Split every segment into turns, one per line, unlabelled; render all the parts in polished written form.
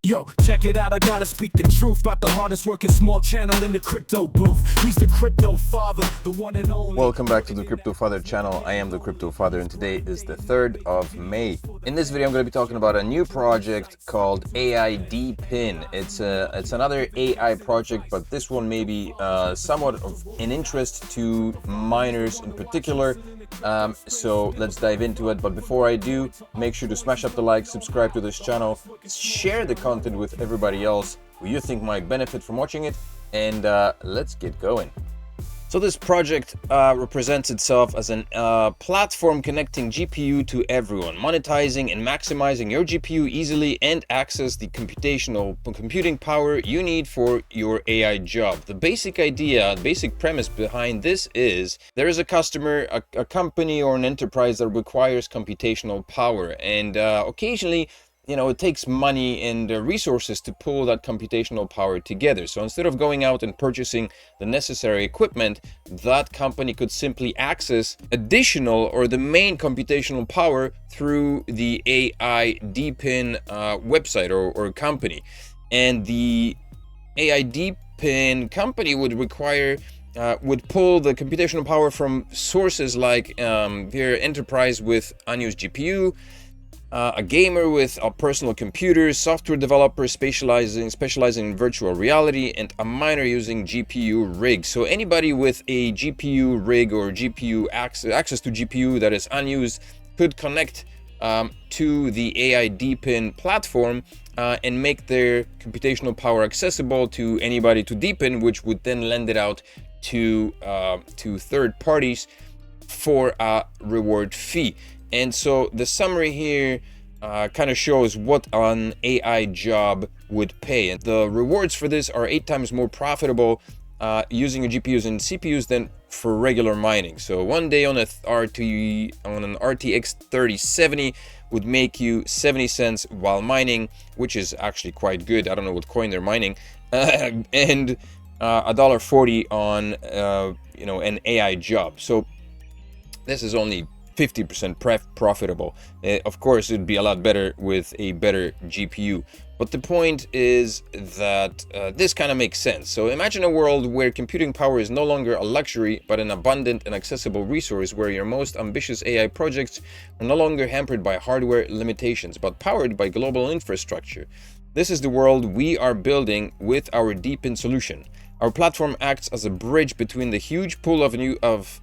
Yo, check it out, I gotta speak the truth about the hardest working small channel in the crypto booth. He's the crypto father, the one and only.
Welcome back to the Crypto Father channel. I am the Crypto Father and today is the 3rd of May. In this video I'm going to be talking about a new project called aidepin. It's another AI project, but this one may be somewhat of an interest to miners in particular. So let's dive into it. But before I do, make sure to smash up the like, subscribe to this channel, share the content with everybody else who you think might benefit from watching it, and let's get going. So this project represents itself as a platform connecting GPU to everyone, monetizing and maximizing your GPU easily and access the computing power you need for your AI job. The basic idea, the basic premise behind this is there is a customer, a company or an enterprise that requires computational power, and occasionally it takes money and resources to pull that computational power together. So instead of going out and purchasing the necessary equipment, that company could simply access additional or the main computational power through the aidepin website or company. And the aidepin company would require would pull the computational power from sources like their enterprise with unused GPU, a gamer with a personal computer, software developer specializing in virtual reality, and a miner using GPU rigs. So anybody with a GPU rig or GPU access to GPU that is unused could connect to the aidepin platform and make their computational power accessible to anybody to deepen, which would then lend it out to third parties for a reward fee. And so the summary here kind of shows what an AI job would pay. And the rewards for this are 8 times more profitable using GPUs and CPUs than for regular mining. So one day on an RTX 3070 would make you 70 cents while mining, which is actually quite good. I don't know what coin they're mining. And $1.40 on an AI job. So this is only 50% profitable. Of course, it'd be a lot better with a better GPU. But the point is that this kind of makes sense. So imagine a world where computing power is no longer a luxury, but an abundant and accessible resource, where your most ambitious AI projects are no longer hampered by hardware limitations, but powered by global infrastructure. This is the world we are building with our aidepin solution. Our platform acts as a bridge between the huge pool of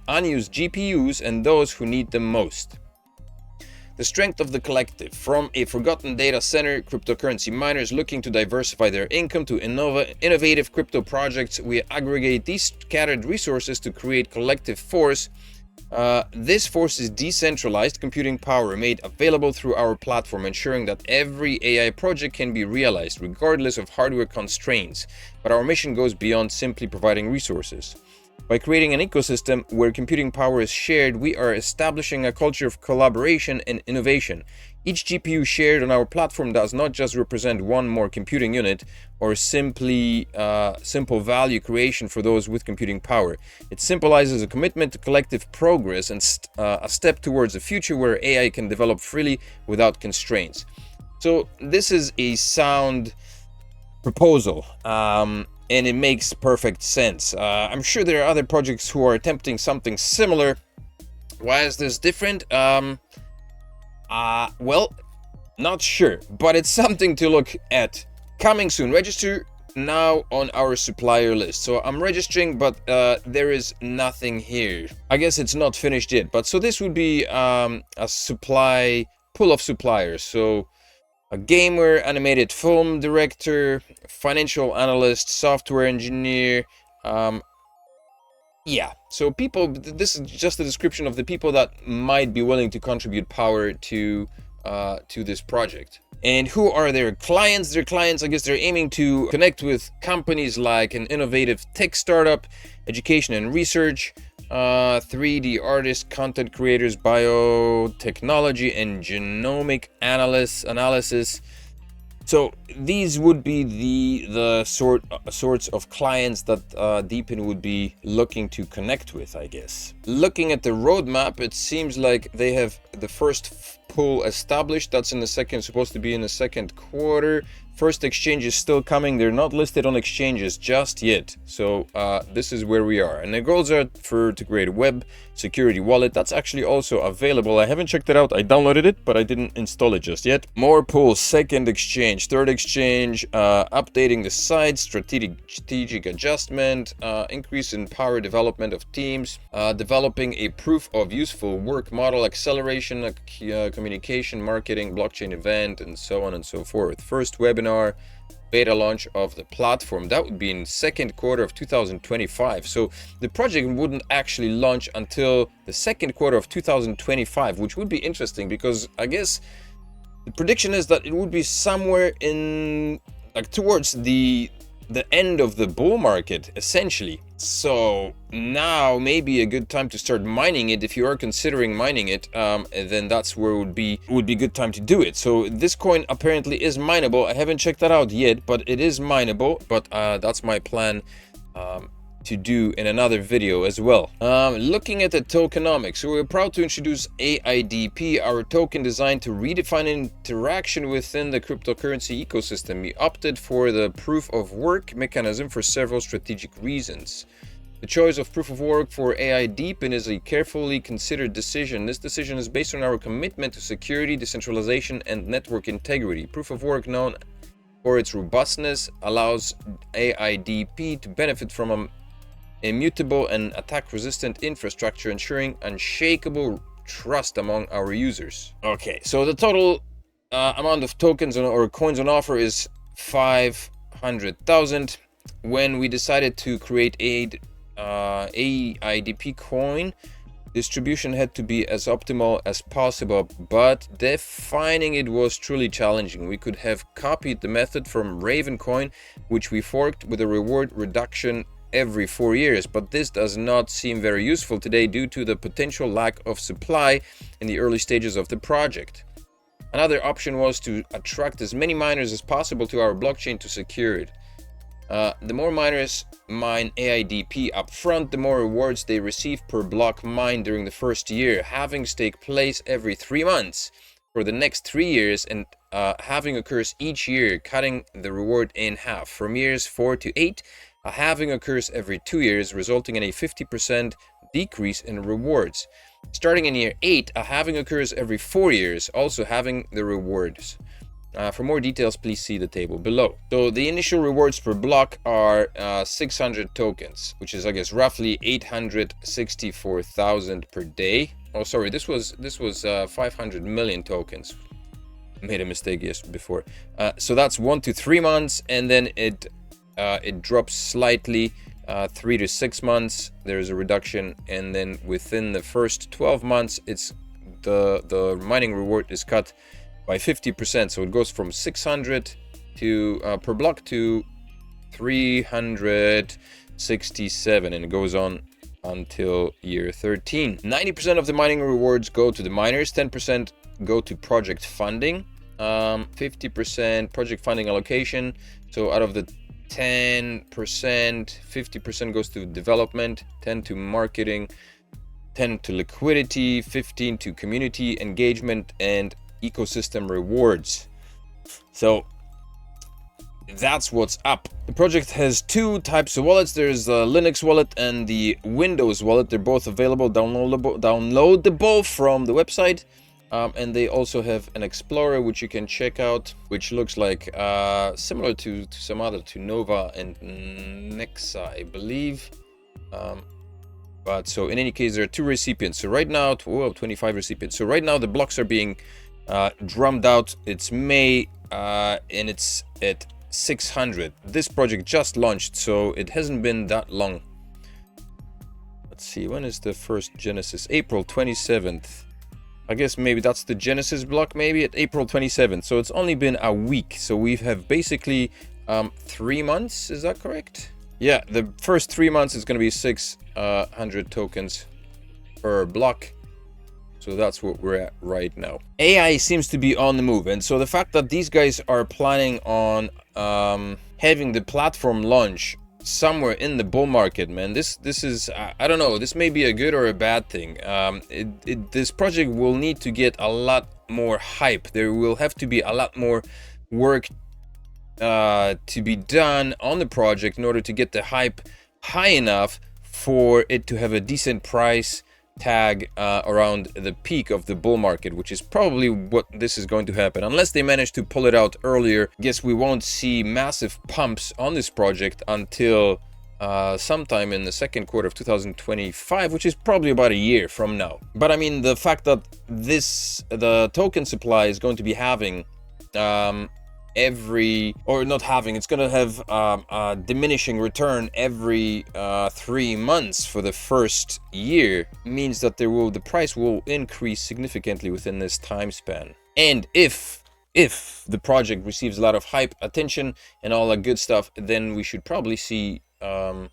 unused GPUs and those who need them most. The strength of the collective, from a forgotten data center, cryptocurrency miners looking to diversify their income, to innovative crypto projects, we aggregate these scattered resources to create collective force. This force is decentralized computing power made available through our platform, ensuring that every AI project can be realized regardless of hardware constraints. But our mission goes beyond simply providing resources. By creating an ecosystem where computing power is shared, we are establishing a culture of collaboration and innovation. Each GPU shared on our platform does not just represent one more computing unit or simple value creation for those with computing power. It symbolizes a commitment to collective progress and a step towards a future where AI can develop freely without constraints. So this is a sound proposal, and it makes perfect sense. I'm sure there are other projects who are attempting something similar. Why is this different? Well, not sure, but it's something to look at. Coming soon. Register now on our supplier list. So I'm registering, but there is nothing here. I guess it's not finished yet. But so this would be a pool of suppliers. So a gamer, animated film director, financial analyst, software engineer. Yeah, so people, this is just a description of the people that might be willing to contribute power to this project. And who are their clients? Their clients, I guess they're aiming to connect with companies like an innovative tech startup, education and research, 3D artists, content creators, biotechnology and genomic analysis. So these would be the sorts of clients that aidepin would be looking to connect with, I guess. Looking at the roadmap, it seems like they have the first pool established. That's supposed to be in the second quarter. First exchange is still coming. They're not listed on exchanges just yet. So this is where we are. And the goals are to create a web security wallet. That's actually also available. I haven't checked it out. I downloaded it, but I didn't install it just yet. More pools, second exchange, third exchange, updating the site, strategic adjustment, increase in power development of teams, developing a proof of useful work model, acceleration, communication, marketing, blockchain event, and so on and so forth. First webinar, beta launch of the platform. That would be in second quarter of 2025. So the project wouldn't actually launch until the second quarter of 2025, which would be interesting because I guess the prediction is that it would be somewhere in like towards the end of the bull market, essentially. So now may be a good time to start mining it. If you are considering mining it, then that's where it would be good time to do it. So this coin apparently is mineable. I haven't checked that out yet, but it is mineable. But that's my plan to do in another video as well. Looking at the tokenomics, so we're proud to introduce AIDP, our token designed to redefine interaction within the cryptocurrency ecosystem. We opted for the proof of work mechanism for several strategic reasons. The choice of proof of work for aidepin is a carefully considered decision. This decision is based on our commitment to security, decentralization, and network integrity. Proof of work, known for its robustness, allows AIDP to benefit from a immutable and attack-resistant infrastructure, ensuring unshakable trust among our users. Okay, so the total amount of tokens or coins on offer is 500,000. When we decided to create AIDP coin, distribution had to be as optimal as possible, but defining it was truly challenging. We could have copied the method from Ravencoin, which we forked with a reward reduction every 4 years, but this does not seem very useful today due to the potential lack of supply in the early stages of the project. Another option was to attract as many miners as possible to our blockchain to secure it. The more miners mine AIDP upfront, the more rewards they receive per block mined during the first year. Halvings take place every 3 months for the next 3 years, and halving occurs each year, cutting the reward in half. From years 4 to 8, a halving occurs every 2 years, resulting in a 50% decrease in rewards. Starting in year 8, a halving occurs every 4 years, also halving the rewards. For more details, please see the table below. So the initial rewards per block are 600 tokens, which is, I guess, roughly 864,000 per day. Oh, sorry, this was 500 million tokens. Made a mistake before. So that's 1 to 3 months, and then it drops slightly. 3 to 6 months, there's a reduction, and then within the first 12 months, it's the mining reward is cut by 50%. So it goes from 600 to per block to 367, and it goes on until year 13. 90% of the mining rewards go to the miners, 10% go to project funding, 50% project funding allocation. So out of the 10%, 50% goes to development, 10 to marketing, 10 to liquidity, 15 to community engagement and ecosystem rewards. So that's what's up. The project has 2 types of wallets. There's the Linux wallet and the Windows wallet. They're both available, downloadable from the website. And they also have an Explorer, which you can check out, which looks like similar to some other, to Nova and Nexa, I believe. But so in any case, there are 2 recipients. So right now, 25 recipients. So right now the blocks are being drummed out. It's May, and it's at 600. This project just launched, so it hasn't been that long. Let's see, when is the first Genesis? April 27th. I guess maybe that's the Genesis block, maybe at April 27th. So it's only been a week. So we have basically 3 months. Is that correct? Yeah, the first 3 months is going to be 600 tokens per block. So that's what we're at right now. AI seems to be on the move. And so the fact that these guys are planning on having the platform launch somewhere in the bull market, man, this is I don't know, this may be a good or a bad thing. This project will need to get a lot more hype. There will have to be a lot more work to be done on the project in order to get the hype high enough for it to have a decent price tag around the peak of the bull market, which is probably what this is going to happen. Unless they manage to pull it out earlier, I guess we won't see massive pumps on this project until sometime in the second quarter of 2025, which is probably about a year from now. But I mean, the fact that the token supply is going to be having it's going to have a diminishing return every 3 months for the first year means that the price will increase significantly within this time span. And if the project receives a lot of hype, attention, and all that good stuff, then we should probably see a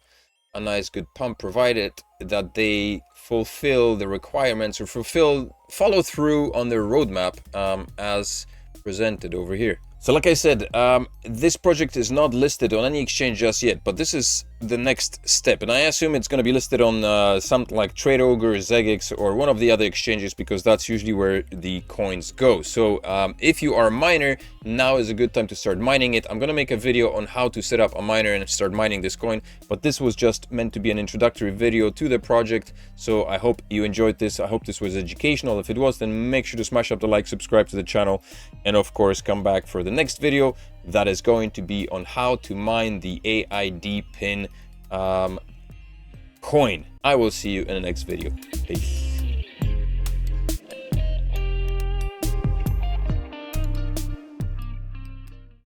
nice good pump, provided that they fulfill the requirements or follow through on their roadmap as presented over here. So like I said, this project is not listed on any exchange just yet, but this is the next step, and I assume it's going to be listed on something like TradeOgre, ZegX, or one of the other exchanges, because that's usually where the coins go. So if you are a miner, now is a good time to start mining it. I'm going to make a video on how to set up a miner and start mining this coin, but this was just meant to be an introductory video to the project. So I hope you enjoyed this. I hope this was educational. If it was, then make sure to smash up the like, subscribe to the channel, and of course come back for the next video that is going to be on how to mine the aidepin coin. I will see you in the next video. Peace.